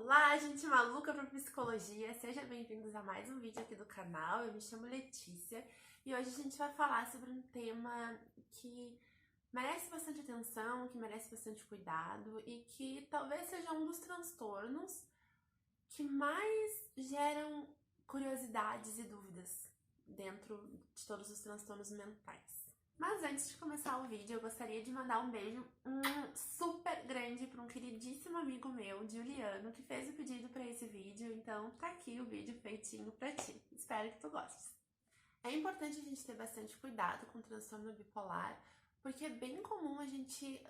Olá, gente maluca por psicologia! Sejam bem-vindos a mais um vídeo aqui do canal. Eu me chamo Letícia e hoje a gente vai falar sobre um tema que merece bastante atenção, que merece bastante cuidado e que talvez seja um dos transtornos que mais geram curiosidades e dúvidas dentro de todos os transtornos mentais. Mas antes de começar o vídeo, eu gostaria de mandar um beijo super grande para um queridíssimo amigo meu, Juliano, que fez o pedido para esse vídeo. Então tá aqui o vídeo feitinho para ti. Espero que tu gostes. É importante a gente ter bastante cuidado com o transtorno bipolar, porque é bem comum a gente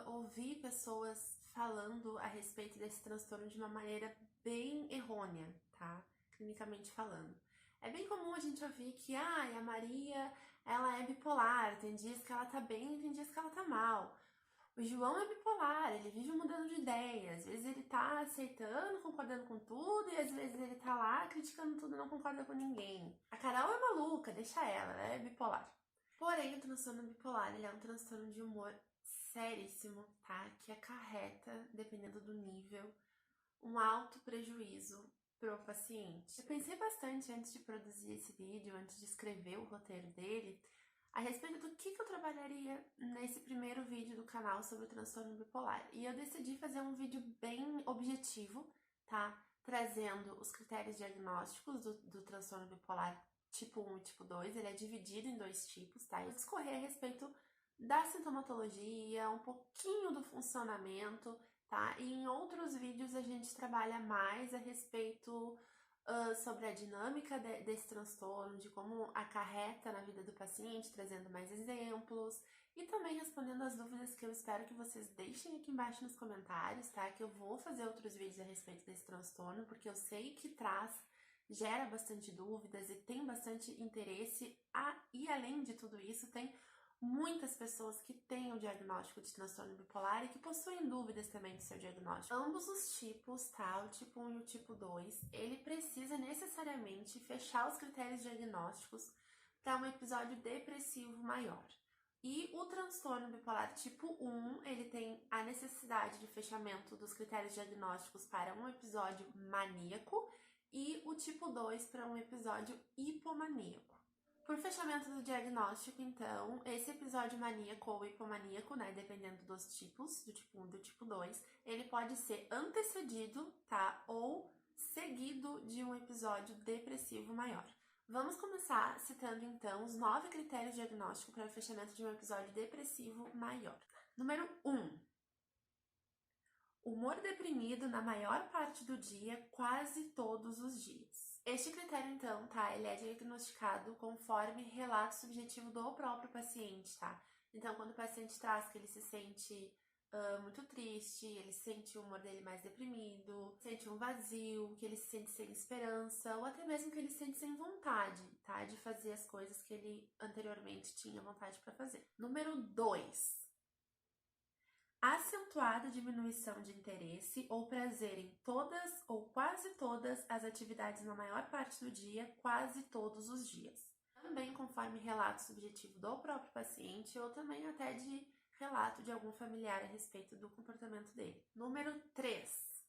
ouvir pessoas falando a respeito desse transtorno de uma maneira bem errônea, tá? Clinicamente falando. É bem comum a gente ouvir que a Maria, ela é bipolar, tem dias que ela tá bem e tem dias que ela tá mal. O João é bipolar, ele vive mudando de ideia, às vezes ele tá aceitando, concordando com tudo, e às vezes ele tá lá criticando tudo e não concorda com ninguém. A Carol é maluca, deixa ela é bipolar. Porém, o transtorno bipolar, ele é um transtorno de humor seríssimo, tá? Que acarreta, dependendo do nível, um alto prejuízo pro paciente. Eu pensei bastante antes de produzir esse vídeo, antes de escrever o roteiro dele, a respeito do que eu trabalharia nesse primeiro vídeo do canal sobre o transtorno bipolar. E eu decidi fazer um vídeo bem objetivo, tá? Trazendo os critérios diagnósticos do transtorno bipolar tipo 1 e tipo 2. Ele é dividido em dois tipos, tá? E discorrer a respeito da sintomatologia, um pouquinho do funcionamento, tá? E em outros vídeos a gente trabalha mais a respeito sobre a dinâmica desse transtorno, de como acarreta na vida do paciente, trazendo mais exemplos e também respondendo as dúvidas que eu espero que vocês deixem aqui embaixo nos comentários, tá? Que eu vou fazer outros vídeos a respeito desse transtorno, porque eu sei que gera bastante dúvidas e tem bastante interesse. E além de tudo isso, tem muitas pessoas que têm o diagnóstico de transtorno bipolar e que possuem dúvidas também do seu diagnóstico. Ambos os tipos, tá? O tipo 1 e o tipo 2, ele precisa necessariamente fechar os critérios diagnósticos para um episódio depressivo maior. E o transtorno bipolar tipo 1, ele tem a necessidade de fechamento dos critérios diagnósticos para um episódio maníaco e o tipo 2 para um episódio hipomaníaco. Por fechamento do diagnóstico, então, esse episódio maníaco ou hipomaníaco, né, dependendo dos tipos, do tipo 1 e do tipo 2, ele pode ser antecedido, tá, ou seguido de um episódio depressivo maior. Vamos começar citando, então, os 9 critérios diagnósticos para o fechamento de um episódio depressivo maior. Número 1. Humor deprimido na maior parte do dia, quase todos os dias. Este critério, então, tá? Ele é diagnosticado conforme relato subjetivo do próprio paciente, tá? Então, quando o paciente traz que ele se sente muito triste, ele sente o humor dele mais deprimido, sente um vazio, que ele se sente sem esperança, ou até mesmo que ele se sente sem vontade, tá? De fazer as coisas que ele anteriormente tinha vontade para fazer. Número 2. Acentuada diminuição de interesse ou prazer em todas ou quase todas as atividades na maior parte do dia, quase todos os dias. Também conforme relato subjetivo do próprio paciente ou também até de relato de algum familiar a respeito do comportamento dele. Número 3.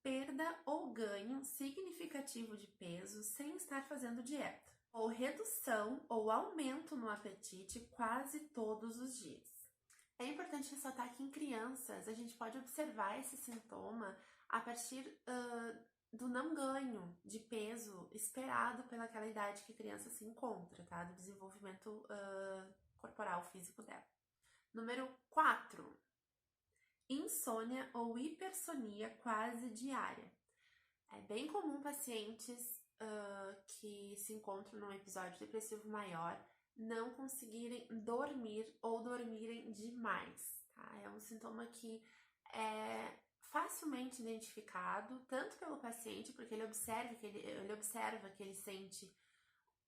Perda ou ganho significativo de peso sem estar fazendo dieta. Ou redução ou aumento no apetite quase todos os dias. É importante ressaltar que em crianças a gente pode observar esse sintoma a partir do não ganho de peso esperado pelaquela idade que a criança se encontra, tá? Do desenvolvimento corporal, físico dela. Número 4. Insônia ou hipersonia quase diária. É bem comum pacientes que se encontram num episódio depressivo maior não conseguirem dormir ou dormirem demais, tá? É um sintoma que é facilmente identificado, tanto pelo paciente, porque ele observa que ele sente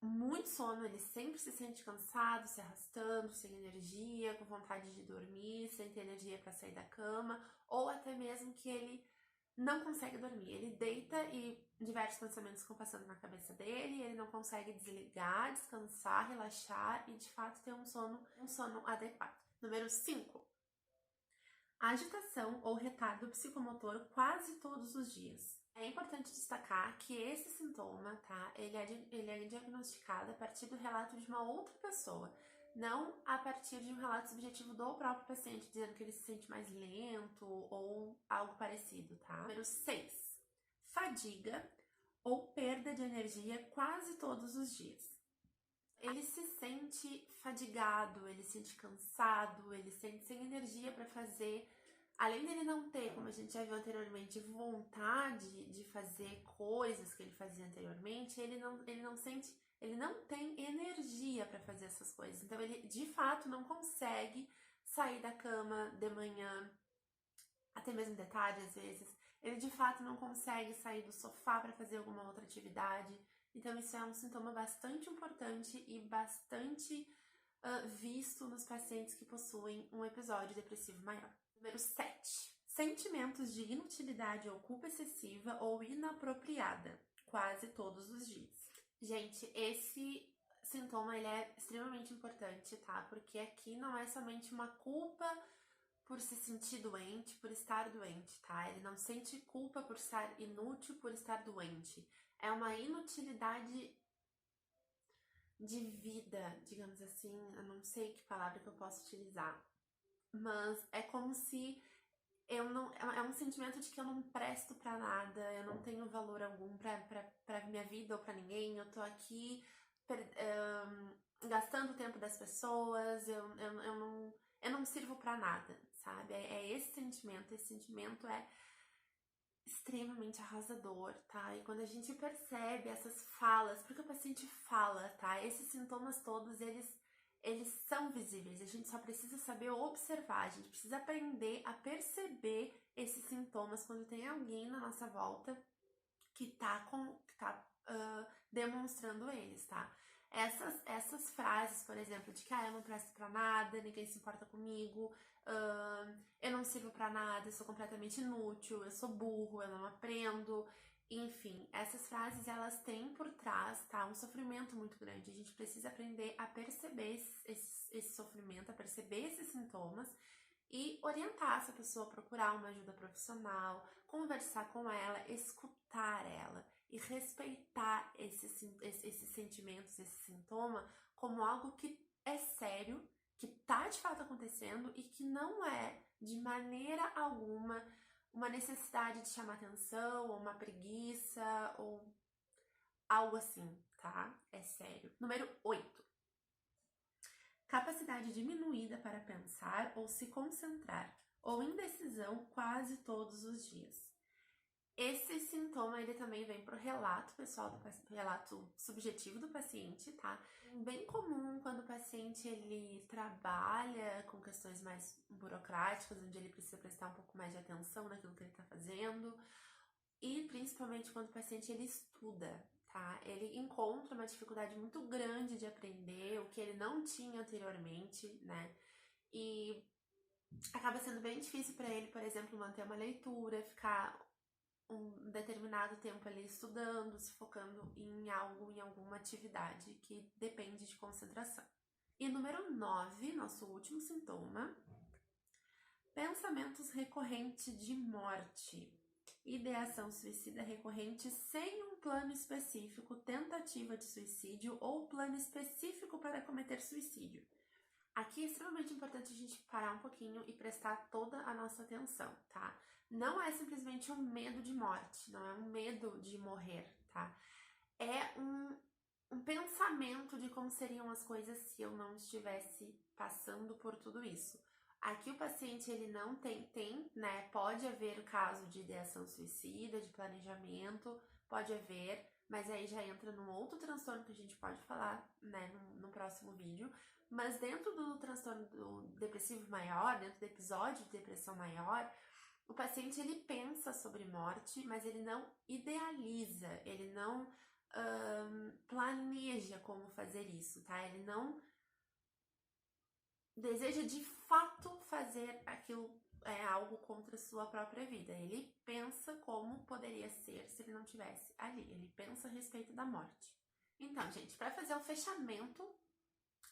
muito sono, ele sempre se sente cansado, se arrastando, sem energia, com vontade de dormir, sem ter energia para sair da cama, ou até mesmo que ele não consegue dormir. Ele deita e diversos pensamentos ficam passando na cabeça dele, ele não consegue desligar, descansar, relaxar e de fato ter um sono adequado. Número 5. agitação ou retardo psicomotor quase todos os dias. É importante destacar que esse sintoma, tá, ele é diagnosticado a partir do relato de uma outra pessoa, não a partir de um relato subjetivo do próprio paciente, dizendo que ele se sente mais lento ou algo parecido, tá? Número 6. Fadiga ou perda de energia quase todos os dias. Ele se sente fadigado, ele se sente cansado, ele se sente sem energia para fazer. Além dele não ter, como a gente já viu anteriormente, vontade de fazer coisas que ele fazia anteriormente, ele não tem energia para fazer essas coisas. Então ele de fato não consegue sair da cama de manhã, até mesmo de tarde às vezes. Ele de fato não consegue sair do sofá para fazer alguma outra atividade. Então isso é um sintoma bastante importante e bastante visto nos pacientes que possuem um episódio depressivo maior. Número 7. Sentimentos de inutilidade ou culpa excessiva ou inapropriada, quase todos os dias. Gente, esse sintoma ele é extremamente importante, tá? Porque aqui não é somente uma culpa por se sentir doente, por estar doente, tá? Ele não sente culpa por estar inútil, por estar doente. É uma inutilidade de vida, digamos assim, eu não sei que palavra que eu posso utilizar, mas é como se é um sentimento de que eu não presto pra nada, eu não tenho valor algum pra minha vida ou pra ninguém, eu tô aqui gastando o tempo das pessoas, eu não sirvo pra nada, sabe? É esse sentimento é extremamente arrasador, tá? E quando a gente percebe essas falas, porque o paciente fala, tá? Esses sintomas todos, eles são visíveis, a gente só precisa saber observar, a gente precisa aprender a perceber esses sintomas quando tem alguém na nossa volta que tá demonstrando eles, tá? Essas frases, por exemplo, de que eu não presto pra nada, ninguém se importa comigo, eu não sirvo pra nada, eu sou completamente inútil, eu sou burro, eu não aprendo. Enfim, essas frases elas têm por trás, tá, um sofrimento muito grande. A gente precisa aprender a perceber esse sofrimento, a perceber esses sintomas e orientar essa pessoa a procurar uma ajuda profissional, conversar com ela, escutar ela e respeitar esses sentimentos, esse sintoma como algo que é sério, que tá de fato acontecendo e que não é de maneira alguma uma necessidade de chamar atenção ou uma preguiça ou algo assim, tá? É sério. Número 8. Capacidade diminuída para pensar ou se concentrar, ou indecisão quase todos os dias. Esse sintoma, ele também vem pro relato pessoal, relato subjetivo do paciente, tá? Bem comum quando o paciente, ele trabalha com questões mais burocráticas, onde ele precisa prestar um pouco mais de atenção naquilo que ele tá fazendo, e principalmente quando o paciente, ele estuda, tá? Ele encontra uma dificuldade muito grande de aprender, o que ele não tinha anteriormente, né? E acaba sendo bem difícil para ele, por exemplo, manter uma leitura, ficar um determinado tempo ali estudando, se focando em algo, em alguma atividade que depende de concentração. E número 9, nosso último sintoma, pensamentos recorrentes de morte, ideação suicida recorrente sem um plano específico, tentativa de suicídio ou plano específico para cometer suicídio. Aqui é extremamente importante a gente parar um pouquinho e prestar toda a nossa atenção, tá? Não é simplesmente um medo de morte, não é um medo de morrer, tá? É um pensamento de como seriam as coisas se eu não estivesse passando por tudo isso. Aqui o paciente, ele não tem, né? Pode haver o caso de ideação suicida, de planejamento, pode haver, mas aí já entra num outro transtorno que a gente pode falar, né, no próximo vídeo. Mas dentro do transtorno do depressivo maior, dentro do episódio de depressão maior, o paciente, ele pensa sobre morte, mas ele não idealiza, ele não planeja como fazer isso, tá? Ele não deseja de fato fazer aquilo, algo contra a sua própria vida. Ele pensa como poderia ser se ele não estivesse ali. Ele pensa a respeito da morte. Então, gente, para fazer o fechamento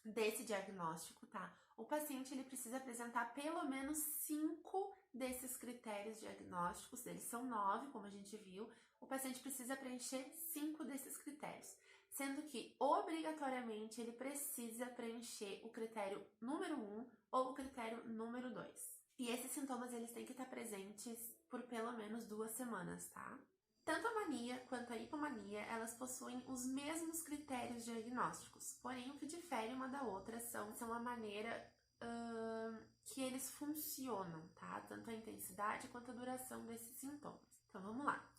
desse diagnóstico, tá? O paciente ele precisa apresentar pelo menos 5 desses critérios diagnósticos, eles são 9, como a gente viu. O paciente precisa preencher 5 desses critérios, sendo que obrigatoriamente ele precisa preencher o critério número 1 ou o critério número 2. E esses sintomas eles têm que estar presentes por pelo menos 2 semanas, tá? Tanto a mania quanto a hipomania, elas possuem os mesmos critérios diagnósticos, porém o que difere uma da outra são a maneira que eles funcionam, tá? Tanto a intensidade quanto a duração desses sintomas. Então vamos lá.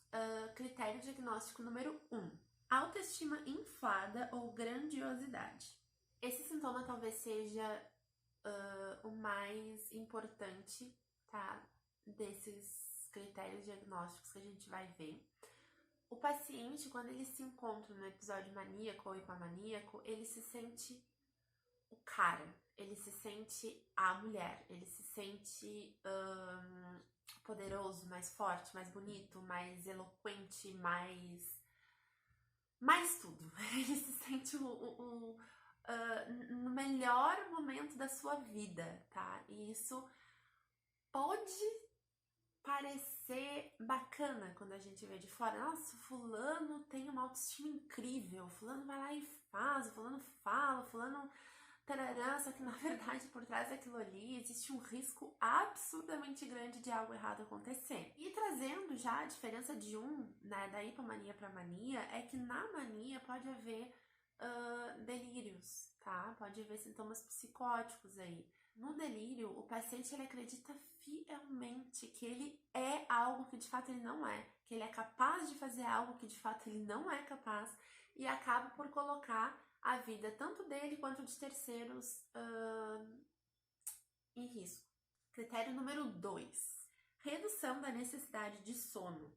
Critério diagnóstico número 1. Autoestima inflada ou grandiosidade. Esse sintoma talvez seja o mais importante, tá? Desses critérios diagnósticos que a gente vai ver. O paciente, quando ele se encontra no episódio maníaco ou hipomaníaco, ele se sente o cara, ele se sente a mulher, ele se sente poderoso, mais forte, mais bonito, mais eloquente, mais tudo. Ele se sente no melhor momento da sua vida, tá? E isso pode parecer bacana quando a gente vê de fora. Nossa, fulano tem uma autoestima incrível, fulano vai lá e faz, fulano fala, fulano tarará, só que na verdade por trás daquilo ali existe um risco absurdamente grande de algo errado acontecer. E trazendo já a diferença de né, da hipomania para mania, é que na mania pode haver delírios, tá? Pode haver sintomas psicóticos aí. No delírio, o paciente ele acredita fielmente que ele é algo que de fato ele não é, que ele é capaz de fazer algo que de fato ele não é capaz e acaba por colocar a vida tanto dele quanto de terceiros em risco. Critério número 2. Redução da necessidade de sono.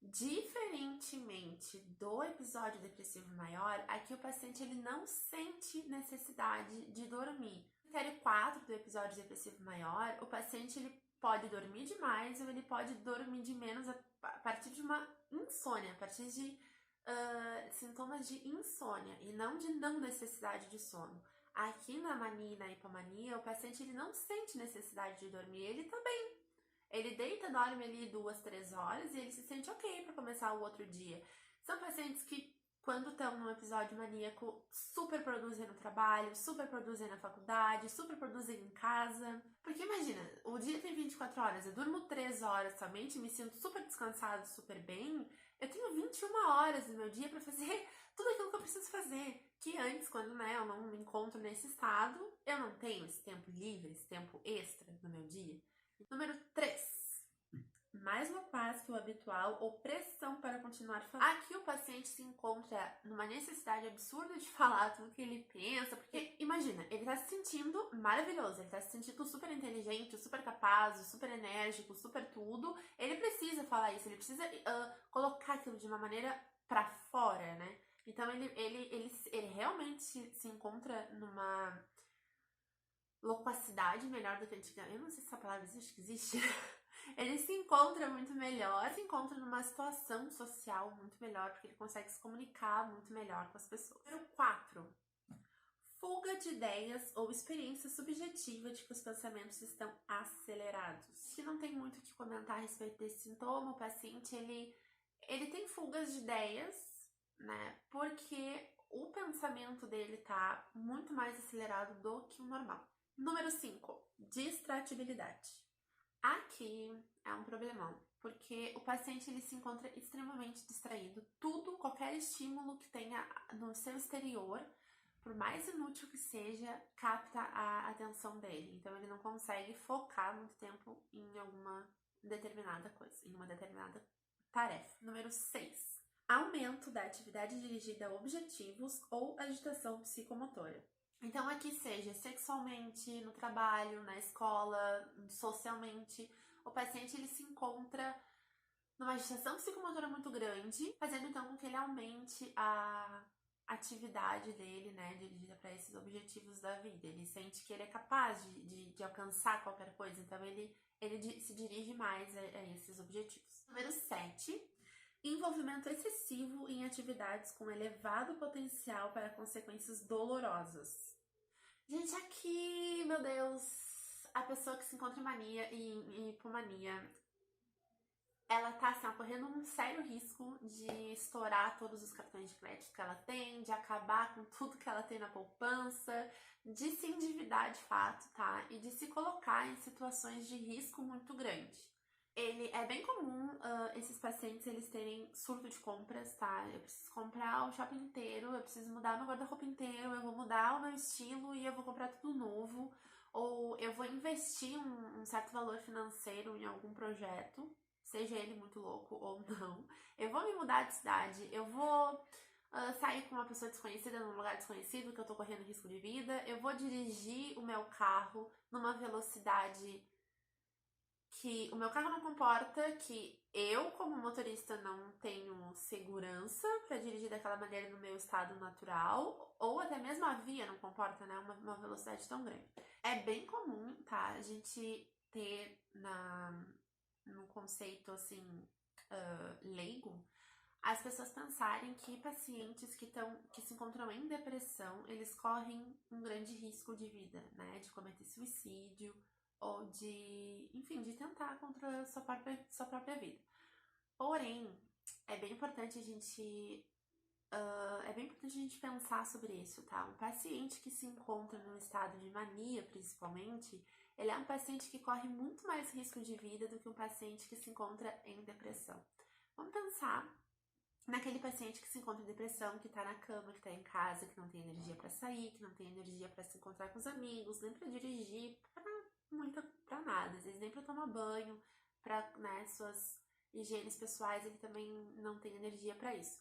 Diferentemente do episódio depressivo maior, aqui o paciente ele não sente necessidade de dormir. Critério 4 do episódio depressivo maior, o paciente ele pode dormir demais ou ele pode dormir de menos a partir de uma insônia, a partir de sintomas de insônia e não de não necessidade de sono. Aqui na mania e na hipomania, o paciente ele não sente necessidade de dormir, ele tá bem. Ele deita, dorme ali 2, 3 horas e ele se sente ok para começar o outro dia. São pacientes que, quando estão num episódio maníaco, super produzem no trabalho, super produzem na faculdade, super produzem em casa. Porque imagina, o dia tem 24 horas, eu durmo 3 horas somente, me sinto super descansado, super bem. Eu tenho 21 horas no meu dia para fazer tudo aquilo que eu preciso fazer. Que antes, quando né, eu não me encontro nesse estado, eu não tenho esse tempo livre, esse tempo extra no meu dia. Número 3. Mais loquaz que o habitual ou pressão para continuar falando. Aqui o paciente se encontra numa necessidade absurda de falar tudo que ele pensa, porque imagina, ele tá se sentindo maravilhoso, ele tá se sentindo super inteligente, super capaz, super enérgico, super tudo. Ele precisa falar isso, ele precisa colocar aquilo de uma maneira pra fora, né? Então ele realmente se encontra numa loquacidade melhor do que antigamente. Eu não sei se essa palavra existe, acho que existe. Ele se encontra muito melhor, se encontra numa situação social muito melhor, porque ele consegue se comunicar muito melhor com as pessoas. Número 4. Fuga de ideias ou experiência subjetiva de que os pensamentos estão acelerados. Que não tem muito o que comentar a respeito desse sintoma. O paciente, ele tem fugas de ideias, né? Porque o pensamento dele tá muito mais acelerado do que o normal. Número 5. Distratibilidade. Aqui é um problemão, porque o paciente ele se encontra extremamente distraído. Tudo, qualquer estímulo que tenha no seu exterior, por mais inútil que seja, capta a atenção dele. Então ele não consegue focar muito tempo em alguma determinada coisa, em uma determinada tarefa. Número 6. Aumento da atividade dirigida a objetivos ou agitação psicomotora. Então, aqui seja sexualmente, no trabalho, na escola, socialmente, o paciente ele se encontra numa agitação psicomotora muito grande, fazendo então com que ele aumente a atividade dele, né, dirigida para esses objetivos da vida. Ele sente que ele é capaz de alcançar qualquer coisa, então ele se dirige mais a esses objetivos. Número 7. Envolvimento excessivo em atividades com elevado potencial para consequências dolorosas. Gente, aqui, meu Deus, a pessoa que se encontra em mania e em hipomania, ela tá assim, ó, correndo um sério risco de estourar todos os cartões de crédito que ela tem, de acabar com tudo que ela tem na poupança, de se endividar de fato, tá? E de se colocar em situações de risco muito grande. É bem comum esses pacientes eles terem surto de compras, tá? Eu preciso comprar o shopping inteiro, eu preciso mudar meu guarda-roupa inteiro, eu vou mudar o meu estilo e eu vou comprar tudo novo. Ou eu vou investir um certo valor financeiro em algum projeto, seja ele muito louco ou não. Eu vou me mudar de cidade, eu vou sair com uma pessoa desconhecida num lugar desconhecido que eu tô correndo risco de vida, eu vou dirigir o meu carro numa velocidade que o meu carro não comporta, que eu, como motorista, não tenho segurança para dirigir daquela maneira no meu estado natural, ou até mesmo a via não comporta, né, uma velocidade tão grande. É bem comum, tá, a gente ter no conceito, assim, leigo, as pessoas pensarem que pacientes que se encontram em depressão, eles correm um grande risco de vida, né, de cometer suicídio, ou de, enfim, de tentar contra a sua própria vida. Porém, é bem importante a gente pensar sobre isso, tá? Um paciente que se encontra num estado de mania, principalmente, ele é um paciente que corre muito mais risco de vida do que um paciente que se encontra em depressão. Vamos pensar naquele paciente que se encontra em depressão, que tá na cama, que tá em casa, que não tem energia para sair, que não tem energia para se encontrar com os amigos, nem para dirigir, pra nada, às vezes nem pra tomar banho, pra, né, suas higienes pessoais, ele também não tem energia para isso.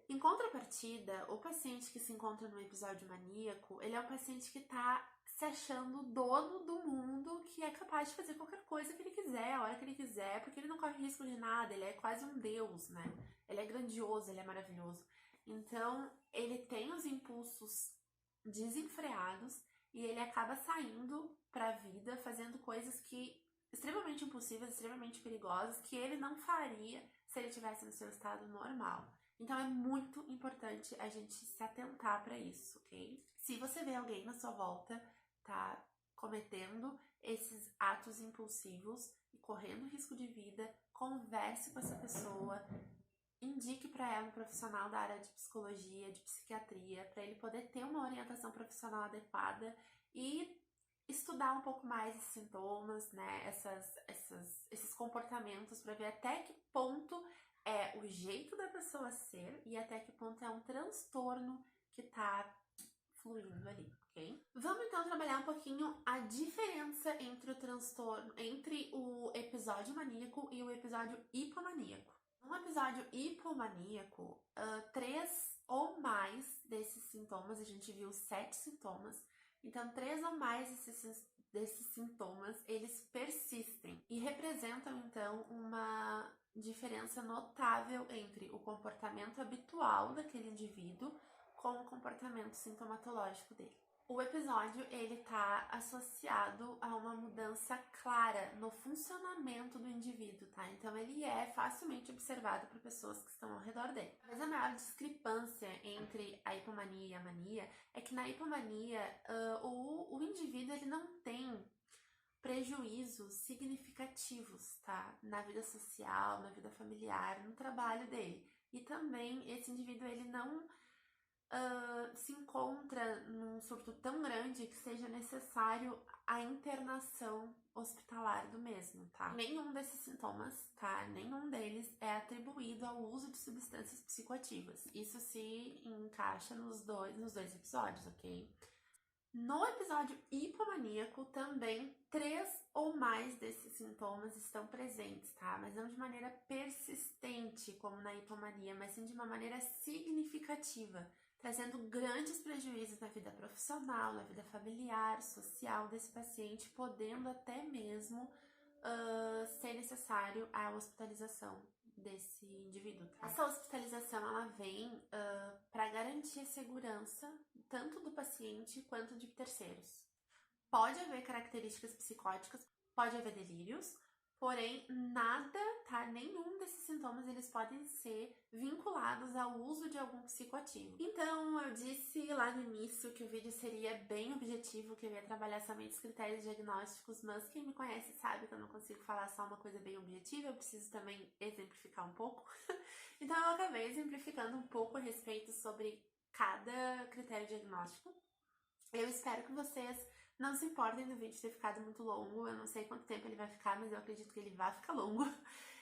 Em contrapartida, o paciente que se encontra num episódio maníaco, ele é um paciente que tá se achando dono do mundo, que é capaz de fazer qualquer coisa que ele quiser, a hora que ele quiser, porque ele não corre risco de nada, ele é quase um deus, né? Ele é grandioso, ele é maravilhoso. Então, ele tem os impulsos desenfreados e ele acaba saindo pra vida, fazendo coisas que extremamente impossíveis, extremamente perigosas, que ele não faria se ele estivesse no seu estado normal. Então é muito importante a gente se atentar para isso, ok? Se você vê alguém na sua volta, tá, cometendo esses atos impulsivos e correndo risco de vida, converse com essa pessoa, indique para ela um profissional da área de psicologia, de psiquiatria, para ele poder ter uma orientação profissional adequada e estudar um pouco mais esses sintomas, né, esses comportamentos, para ver até que ponto é o jeito da pessoa ser e até que ponto é um transtorno que tá fluindo ali, ok? Vamos então trabalhar um pouquinho a diferença entre o transtorno, entre o episódio maníaco e o episódio hipomaníaco. No episódio hipomaníaco, 3 ou mais desses sintomas, a gente viu 7 sintomas, então 3 ou mais desses sintomas, eles persistem e representam então uma diferença notável entre o comportamento habitual daquele indivíduo com o comportamento sintomatológico dele. O episódio, ele tá associado a uma mudança clara no funcionamento do indivíduo, tá? Então, ele é facilmente observado por pessoas que estão ao redor dele. Mas a maior discrepância entre a hipomania e a mania é que na hipomania, o indivíduo, ele não tem prejuízos significativos, tá? Na vida social, na vida familiar, no trabalho dele. E também, esse indivíduo, ele não se encontra num surto tão grande que seja necessário a internação hospitalar do mesmo, tá? Nenhum desses sintomas, tá? Nenhum deles é atribuído ao uso de substâncias psicoativas. Isso se encaixa nos dois episódios, ok? No episódio hipomaníaco, também 3 ou mais desses sintomas estão presentes, tá? Mas não de maneira persistente, como na hipomania, mas sim de uma maneira significativa, trazendo grandes prejuízos na vida profissional, na vida familiar, social desse paciente, podendo até mesmo ser necessário a hospitalização desse indivíduo. Tá? Essa hospitalização ela vem para garantir a segurança tanto do paciente quanto de terceiros. Pode haver características psicóticas, pode haver delírios, Porém, nada, tá? Nenhum desses sintomas, eles podem ser vinculados ao uso de algum psicoativo. Então, eu disse lá no início que o vídeo seria bem objetivo, que eu ia trabalhar somente os critérios diagnósticos, mas quem me conhece sabe que eu não consigo falar só uma coisa bem objetiva, eu preciso também exemplificar um pouco. Então, eu acabei exemplificando um pouco a respeito sobre cada critério diagnóstico. Eu espero que vocês não se importem do vídeo ter ficado muito longo, eu não sei quanto tempo ele vai ficar, mas eu acredito que ele vai ficar longo.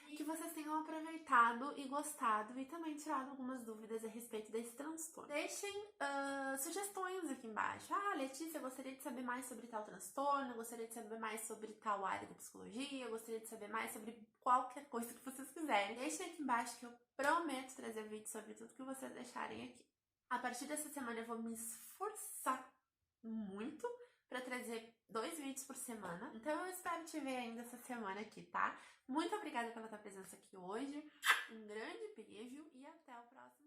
E que vocês tenham aproveitado e gostado e também tirado algumas dúvidas a respeito desse transtorno. Deixem sugestões aqui embaixo. Ah, Letícia, eu gostaria de saber mais sobre tal transtorno, eu gostaria de saber mais sobre tal área da psicologia, eu gostaria de saber mais sobre qualquer coisa que vocês quiserem. Deixem aqui embaixo que eu prometo trazer vídeo sobre tudo que vocês deixarem aqui. A partir dessa semana eu vou me esforçar muito pra trazer 2 vídeos por semana. Então eu espero te ver ainda essa semana aqui, tá? Muito obrigada pela tua presença aqui hoje. Um grande beijo e até o próximo.